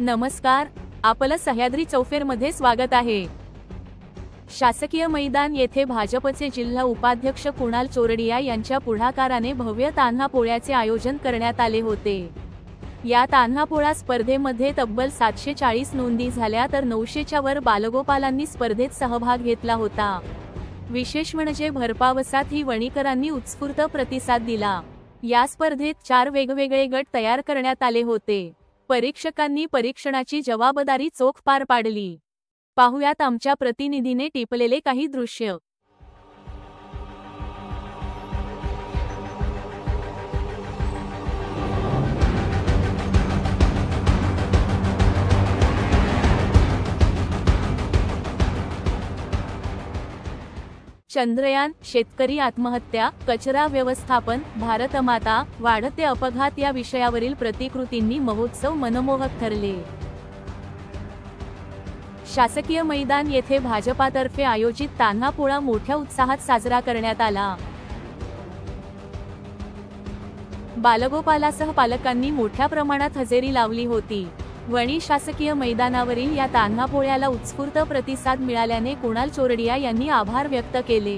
नमस्कार, आपलं सह्याद्री चौफेरमध्ये स्वागत आहे। शासकीय मैदान येथे भाजपचे जिल्हा उपाध्यक्ष कुणाल चोरडिया यांच्या पुढाकाराने भव्य तान्हा पोळ्याचे आयोजन करण्यात आले होते। या तान्हा पोळा स्पर्धेमध्ये तब्बल 740 नोंदी झाल्या तर 900च्या वर बालगोपालांनी स्पर्धेत सहभाग घेतला होता। विशेष म्हणजे भरपावसात ही वणीकरांनी उत्स्फूर्त प्रतिसाद दिला। या स्पर्धेत 4 वेगवेगळे गट तयार करण्यात आले होते। परीक्षकांनी परीक्षणाची जबाबदारी चोख पार पाडली। पाहुयात आमच्या प्रतिनिधीने टिपलेले काही दृश्य। चंद्रयान, शेतकरी आत्महत्या, कचरा व्यवस्थापन, भारतमाता, वाढते अपघात या विषयावरील प्रतिकृतींनी महोत्सव मनमोहक ठरले। शासकीय मैदान येथे भाजपातर्फे आयोजित तान्हा पोळा मोठ्या उत्साहात साजरा करण्यात आला। बालगोपालासह पालकांनी मोठ्या प्रमाणात हजेरी लावली होती। वणी शासकीय मैदानावरील या तान्हा पोळ्याला उत्स्फूर्त प्रतिसाद मिळाल्याने कुणाल चोरडिया यांनी आभार व्यक्त केले।